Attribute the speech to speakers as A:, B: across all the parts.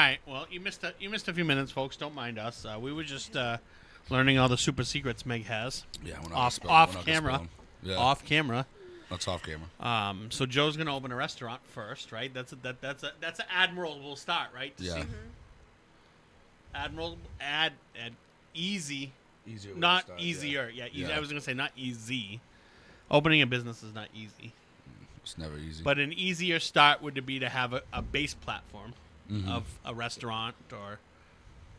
A: All right. Well, you missed a few minutes, folks. Don't mind us. We were just learning all the super secrets Meg has.
B: Yeah, we're not
A: off camera.
B: Yeah.
A: Off camera.
B: That's off camera.
A: So Joe's gonna open a restaurant first, right? That's an admirable start, right?
B: Yeah.
A: Mm-hmm. Admirable, easy.
B: Easier.
A: Not
B: start,
A: easier. Yeah. Easy.
B: Yeah.
A: I was gonna say not easy. Opening a business is not easy.
B: It's never easy.
A: But an easier start would be to have a base platform
B: Mm-hmm.
A: of a restaurant or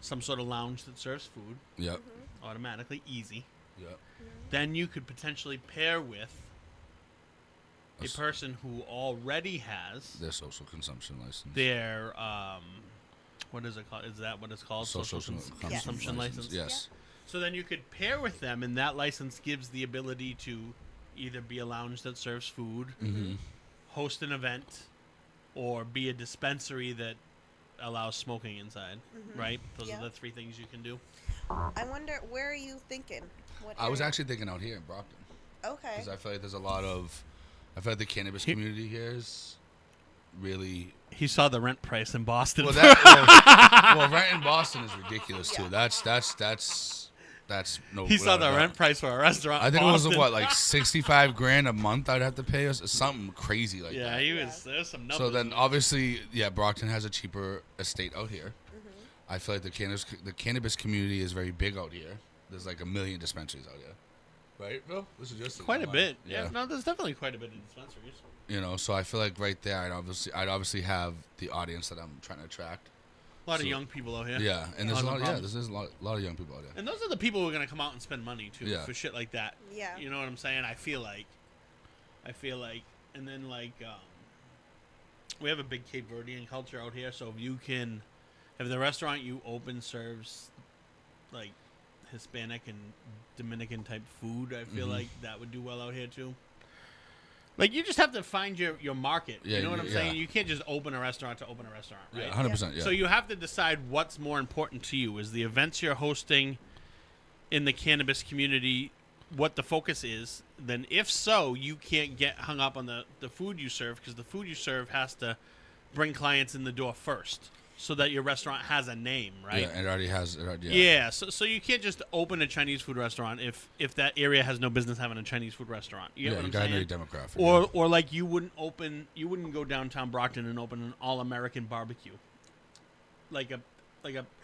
A: some sort of lounge that serves food.
B: Yep.
A: Automatically easy.
B: Yep.
A: Then you could potentially pair with a person who already has
B: Their social consumption license.
A: their what is it called? Is that what it's called?
B: Social
A: consumption license.
B: Yes.
A: So then you could pair with them, and that license gives the ability to either be a lounge that serves food, host an event, or be a dispensary that allows smoking inside. Right? Those are the three things you can do.
C: I wonder, where are you thinking?
B: I was actually thinking out here in Brockton.
C: Okay.
B: Because I feel like there's a lot of... I feel like the cannabis community here is really...
A: He saw the rent price in Boston.
B: Well, rent in Boston is ridiculous, too. That's no...
A: He saw the rent price for a restaurant
B: I think
A: in
B: it was,
A: Boston.
B: what, like $65,000 a month I'd have to pay us? Something crazy like that.
A: Yeah, he was... There's some numbers.
B: So then, obviously, Brockton has a cheaper estate out here. I feel like the cannabis community is very big out here. There's like 1 million dispensaries out here. Right, Phil? This is just
A: quite a bit. Yeah. No, there's definitely quite a bit of dispensaries.
B: You know, so I feel like right there, I'd obviously have the audience that I'm trying to attract.
A: A lot of young people out here.
B: Yeah, and there's a lot of young people out there.
A: And those are the people who are going to come out and spend money, too, for shit like that.
C: Yeah.
A: You know what I'm saying? I feel like, and then, like, we have a big Cape Verdean culture out here, so if the restaurant you open serves, like, Hispanic and Dominican type food, I feel like that would do well out here, too. Like, you just have to find your market.
B: Yeah,
A: you know what I'm saying? You can't just open a restaurant to open a restaurant, right?
B: Yeah, 100%, yeah.
A: So you have to decide what's more important to you. Is the events you're hosting in the cannabis community what the focus is? Then if so, you can't get hung up on the food you serve, because the food you serve has to bring clients in the door first so that your restaurant has a name, right?
B: Yeah, it already has.
A: So you can't just open a Chinese food restaurant if that area has no business having a Chinese food restaurant. You know what I'm
B: gotta know
A: saying?
B: your demographic.
A: Or like you wouldn't go downtown Brockton and open an all-American barbecue, like a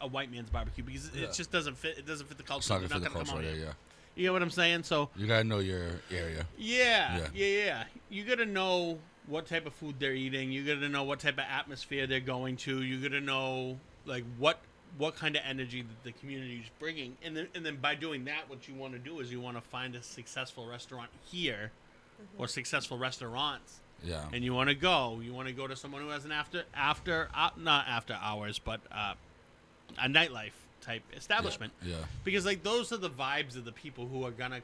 A: white man's barbecue, because it just doesn't fit. It doesn't fit the culture.
B: It's not
A: They're
B: good for the
A: gonna come
B: culture,
A: out here.
B: yeah.
A: You know what I'm saying? So
B: You gotta know your area.
A: Yeah. You gotta know what type of food they're eating. You gotta know what type of atmosphere they're going to. You gotta know like what kind of energy that the community is bringing, and then by doing that, what you want to do is you want to find a successful restaurant here, or successful restaurants.
B: Yeah.
A: And you want to go to someone who has an not after hours, but a nightlife type establishment.
B: Yeah.
A: Because like those are the vibes of the people who are gonna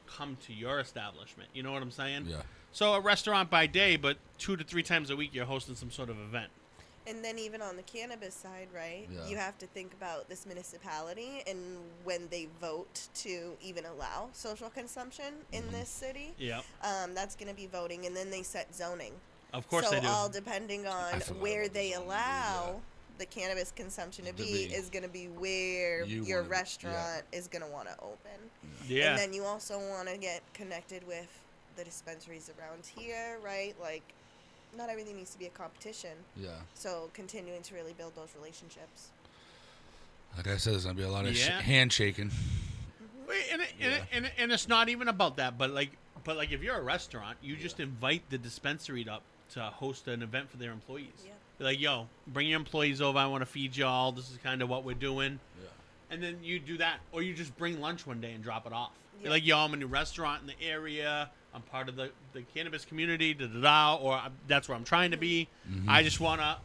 A: come to your establishment. You know what I'm saying?
B: Yeah.
A: So a restaurant by day, but 2 to 3 times a week you're hosting some sort of event.
C: And then even on the cannabis side, right?
B: Yeah.
C: You have to think about this municipality and when they vote to even allow social consumption in this city.
A: Yeah.
C: That's going to be voting, and then they set zoning.
A: Of course
C: so
A: they do.
C: all depending on where they
B: zoning,
C: allow the cannabis consumption to be is going to be where your restaurant is going to want to open.
A: Yeah.
C: And then you also want to get connected with the dispensaries around here, right? Like, not everything needs to be a competition.
B: Yeah.
C: So continuing to really build those relationships.
B: Like I said, there's gonna be a lot of handshaking.
A: And it's not even about that, but like if you're a restaurant, you just invite the dispensary up to host an event for their employees.
C: Yeah.
A: Be like, yo, bring your employees over. I want to feed y'all. This is kind of what we're doing.
B: Yeah.
A: And then you do that, or you just bring lunch one day and drop it off.
C: Yeah.
A: You're like, yo, I'm a new restaurant in the area. I'm part of the cannabis community, or that's where I'm trying to be.
B: Mm-hmm.
A: I just want to,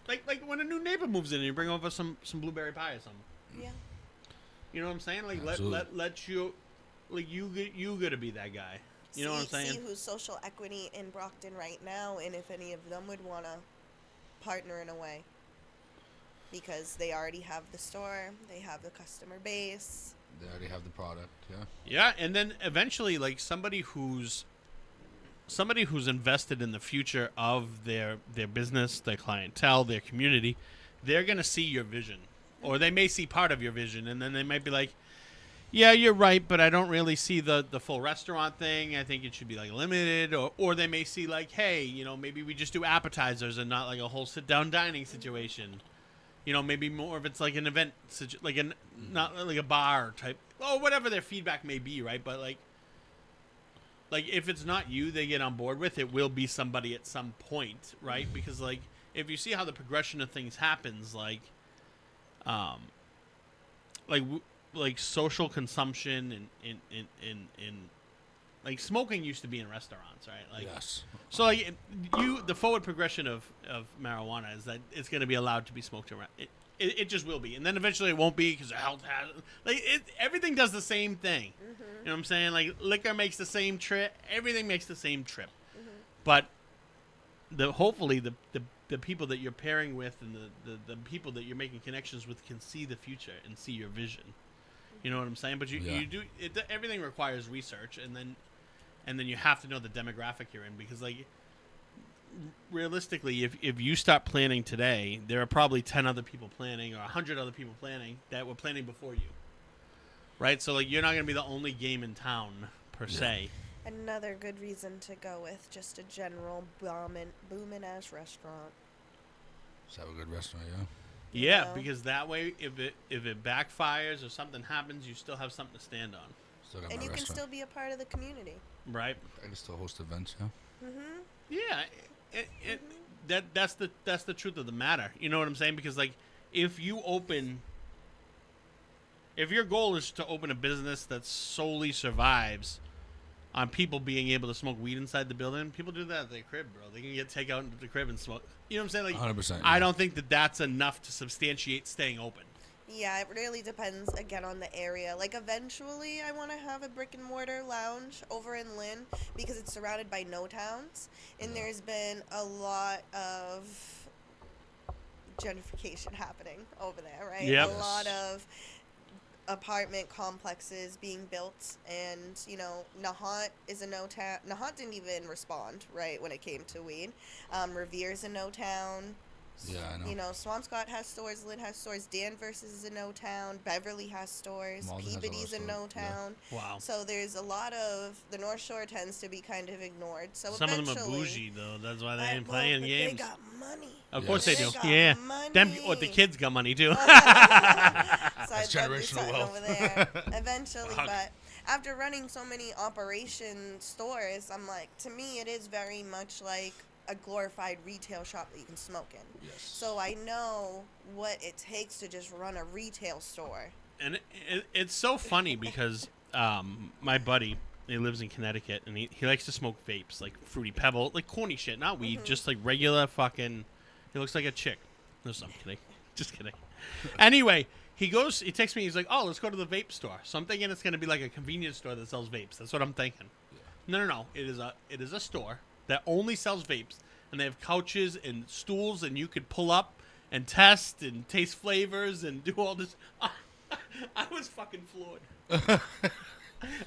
A: like when a new neighbor moves in and you bring over some blueberry pie or something.
C: Yeah.
A: You know what I'm saying? Like,
B: Absolutely.
A: let you, like, you gotta be that guy. You know what I'm saying?
C: See who's social equity in Brockton right now, and if any of them would want to partner in a way. Because they already have the store, they have the customer base.
B: They already have the product,
A: Yeah, and then eventually, like, somebody who's invested in the future of their business, their clientele, their community, they're going to see your vision. Or they may see part of your vision, and then they might be like, yeah, you're right, but I don't really see the full restaurant thing. I think it should be like limited. Or they may see like, hey, you know, maybe we just do appetizers and not like a whole sit-down dining situation. You know, maybe more if it's like an event, not like a bar type, or whatever their feedback may be, right? But like if it's not you they get on board with, it will be somebody at some point, right? Because like if you see how the progression of things happens, like social consumption and like smoking used to be in restaurants, right? Like,
B: yes.
A: So like the forward progression of marijuana is that it's going to be allowed to be smoked around. It just will be, and then eventually it won't be because the health has everything does the same thing. Mm-hmm. You know what I'm saying? Like liquor makes the same trip. Everything makes the same trip. Mm-hmm. But hopefully the people that you're pairing with and the people that you're making connections with can see the future and see your vision. You know what I'm saying? But you do it. Everything requires research, and then you have to know the demographic you're in, because like realistically, if you start planning today, there are probably 10 other people planning or 100 other people planning that were planning before you. Right? So like you're not going to be the only game in town per se.
C: Another good reason to go with just a general booming ass restaurant.
B: Is that a good restaurant? Yeah.
A: Yeah, because that way, if it backfires or something happens, you still have something to stand on.
C: And you can still be a part of the community.
A: Right.
B: I can still host events, yeah.
C: Mm-hmm.
A: Yeah, that's the truth of the matter. You know what I'm saying? Because like, if your goal is to open a business that solely survives on people being able to smoke weed inside the building, people do that at their crib, bro. They can get takeout into the crib and smoke. You know what I'm saying? Like,
B: 100%. Yeah.
A: I don't think that's enough to substantiate staying open.
C: Yeah, it really depends, again, on the area. Like, eventually, I want to have a brick-and-mortar lounge over in Lynn because it's surrounded by no towns, and there's been a lot of gentrification happening over there, right?
A: Yep.
C: A lot of apartment complexes being built, and, you know, Nahant is a no-town. Nahant didn't even respond, right, when it came to weed. Revere's a no-town.
B: Yeah, I know.
C: You know, Swampscott has stores, Lynn has stores, Danvers is a no-town, Beverly has stores,
B: Malden
C: Peabody's a no-town.
A: Yeah. Wow.
C: So there's a lot of, the North Shore tends to be kind of ignored. So
A: some of them are bougie, though. That's why they ain't playing games.
C: They got money.
A: Of course they do.
C: Got
A: Yeah.
C: money.
A: The kids got money, too.
B: That's generational wealth.
C: Over there eventually, but after running so many operation stores, I'm like, to me, it is very much like a glorified retail shop that you can smoke in.
B: Yes.
C: So I know what it takes to just run a retail store.
A: And it's so funny because my buddy, he lives in Connecticut, and he likes to smoke vapes, like Fruity Pebble, like corny shit, not weed, just like regular fucking, he looks like a chick. No, I'm kidding. Just kidding. Anyway, he texts me, he's like, oh, let's go to the vape store. So I'm thinking it's going to be like a convenience store that sells vapes. That's what I'm thinking. Yeah. No. It is a store that only sells vapes, and they have couches and stools, and you could pull up and test and taste flavors and do all this. I was fucking floored.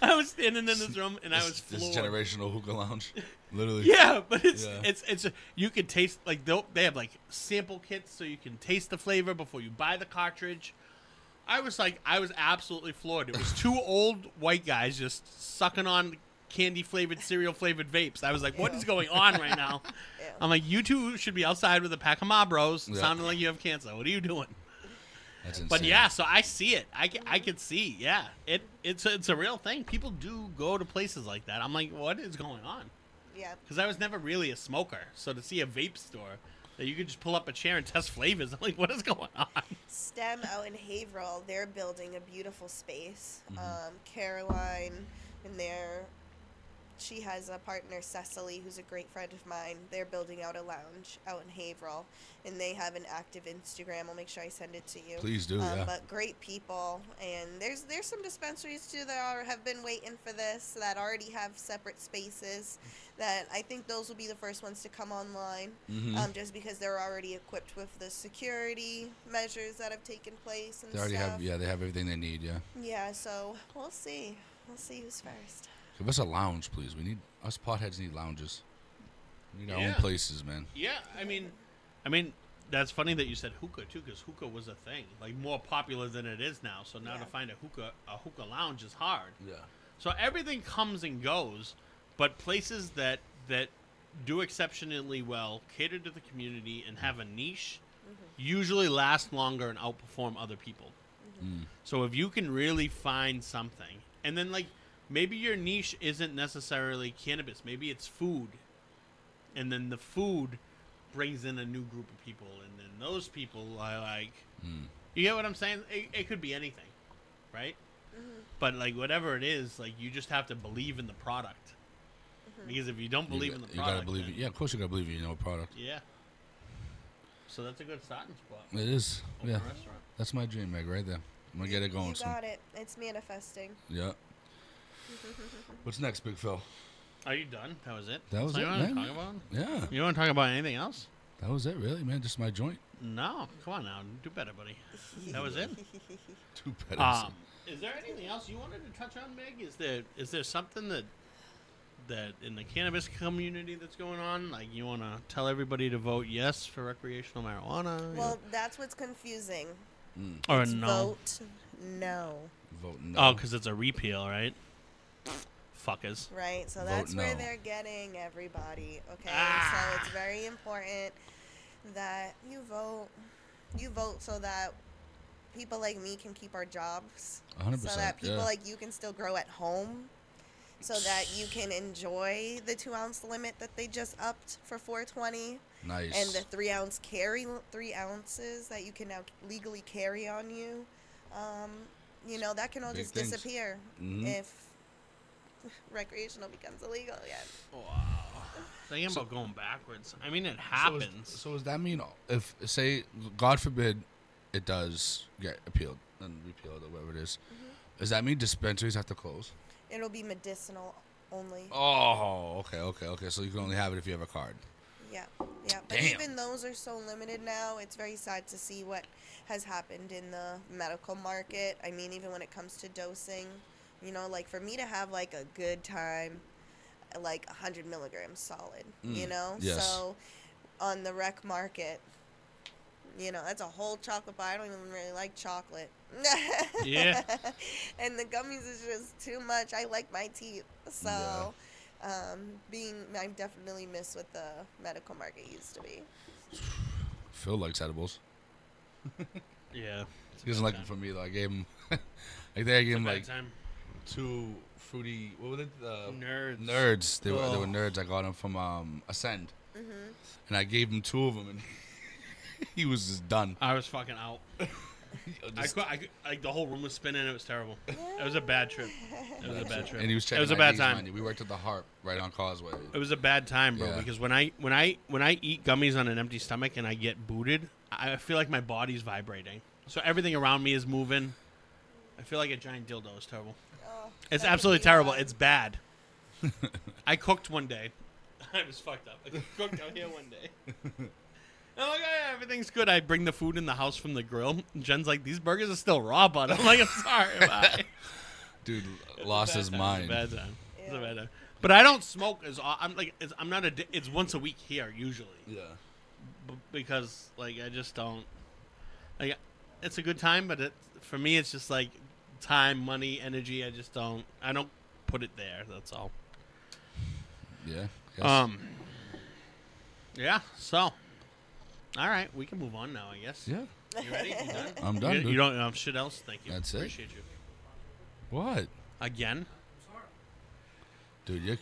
A: I was standing in this room, and I was floored.
B: This generational hookah lounge, literally.
A: Yeah, but it's you can taste, like, they have like sample kits so you can taste the flavor before you buy the cartridge. I was absolutely floored. It was two old white guys just sucking on candy-flavored, cereal-flavored vapes. I was like, what is going on right now? I'm like, you two should be outside with a pack of Marlboros, sounding like you have cancer. What are you doing?
B: That's insane.
A: But yeah, so I see it. I can see. Yeah, it's a real thing. People do go to places like that. I'm like, what is going on?
C: Yeah.
A: Because I was never really a smoker. So to see a vape store that you could just pull up a chair and test flavors, I'm like, what is going on?
C: STEM out in Haverhill, they're building a beautiful space. Caroline and she has a partner, Cecily, who's a great friend of mine. They're building out a lounge out in Haverhill, and they have an active Instagram. I'll make sure I send it to you.
B: Please do, yeah.
C: But great people, and there's some dispensaries too that have been waiting for this, that already have separate spaces. That I think those will be the first ones to come online, just because they're already equipped with the security measures that have taken place and
B: they already
C: stuff.
B: they have everything they need, yeah.
C: Yeah, so we'll see. We'll see who's first.
B: Give us a lounge, please. Us potheads need lounges. We need our own places, man.
A: Yeah, I mean, that's funny that you said hookah too, because hookah was a thing, like more popular than it is now. So now to find a hookah lounge is hard.
B: Yeah.
A: So everything comes and goes, but places that do exceptionally well, cater to the community, and have a niche, usually last longer and outperform other people. So if you can really find something, and then like maybe your niche isn't necessarily cannabis, maybe it's food, and then the food brings in a new group of people, and then those people are like, you get what I'm saying? It could be anything, right? But like whatever it is, like you just have to believe in the product, because if you don't believe in the product,
B: you gotta believe it. Yeah, of course you gotta believe in your product.
A: Yeah. So that's a good starting spot.
B: It is.
A: Open
B: Yeah.
A: a restaurant.
B: That's my dream, Meg, right there. I'm gonna get it going
C: You
B: soon.
C: got it. It's manifesting.
B: Yeah. What's next, Big Phil?
A: Are you done? That was it?
B: That was
A: That's
B: it,
A: all you want
B: man.
A: to talk about?
B: Yeah.
A: You want to talk about anything else?
B: That was it, really, man. Just my joint.
A: No. Come on now. Do better, buddy. That was it?
B: Too bad.
A: Is there anything else you wanted to touch on, Meg? Is there something that in the cannabis community that's going on? Like you want to tell everybody to vote yes for recreational marijuana?
C: Well, that's what's confusing.
A: or
C: It's
A: no?
C: Vote no.
B: Vote no.
A: Oh, because it's a repeal, right? Fuckers.
C: Right, so
B: Vote
C: that's where
B: no.
C: they're getting everybody. Okay,
A: Ah.
C: so it's very important that you vote. You vote so that people like me can keep our jobs.
B: 100%.
C: So that people
B: yeah.
C: like you can still grow at home. So that you can enjoy the 2-ounce limit that they just upped for $4.20,
B: Nice.
C: and the 3-ounce carry 3 ounces that you can now legally carry on you. You know, that can all
B: Big
C: just
B: things.
C: disappear if recreational becomes illegal again.
A: Wow. Thinking about going backwards. I mean, it happens.
B: So does that mean if, say, God forbid, it does get appealed and repealed or whatever it is, does that mean dispensaries have to close?
C: It'll be medicinal only.
B: Oh, okay. So you can only have it if you have a card.
C: Yeah. But
B: Damn.
C: even those are so limited now. It's very sad to see what has happened in the medical market. I mean, even when it comes to dosing, you know, like for me to have like a good time, like 100 milligrams solid, you know?
B: Yes.
C: So on the rec market, you know, that's a whole chocolate bar. I don't even really like chocolate.
A: Yeah.
C: And the gummies is just too much. I like my teeth. So, I definitely miss what the medical market used to be.
B: Phil likes edibles.
A: Yeah.
B: He doesn't like them from me though. I gave him, I gave him like
A: time.
B: 2 fruity. What were they?
A: Nerds.
B: Nerds. They were nerds. I got them from Ascend, and I gave him 2 of them, and he was just done.
A: I was fucking out. The whole room was spinning. It was terrible. It was a bad trip. It was a bad trip.
B: And he was checking.
A: It was a bad
B: IDs,
A: time.
B: mind you. We worked at the Harp right on Causeway.
A: It was a bad time, bro.
B: Yeah.
A: Because when I eat gummies on an empty stomach and I get booted, I feel like my body's vibrating. So everything around me is moving. I feel like a giant dildo. It's terrible.
C: Oh,
A: It's
C: that
A: absolutely
C: could be
A: terrible.
C: fun.
A: It's bad. I cooked one day. I was fucked up. I cooked out here one day. I'm like, oh, yeah, everything's good. I bring the food in the house from the grill. Jen's like, these burgers are still raw, bud. I'm like, I'm sorry. Bye.
B: Dude
A: It's
B: lost
A: a
B: his
A: bad time.
B: mind.
A: It's a bad time. It's a
C: Yeah.
A: bad time. But I don't smoke as I'm like I'm not it's once a week here usually.
B: Yeah.
A: Because like I just don't like it's a good time, but for me it's just like time, money, energy. I don't put it there. That's all.
B: Yeah. Guess.
A: Yeah. So, all right, we can move on now. I guess.
B: Yeah.
A: You ready? You done?
B: I'm done.
A: You
B: dude.
A: don't have shit else. Thank you.
B: That's it.
A: Appreciate you.
B: What?
A: Again.
B: Dude, you're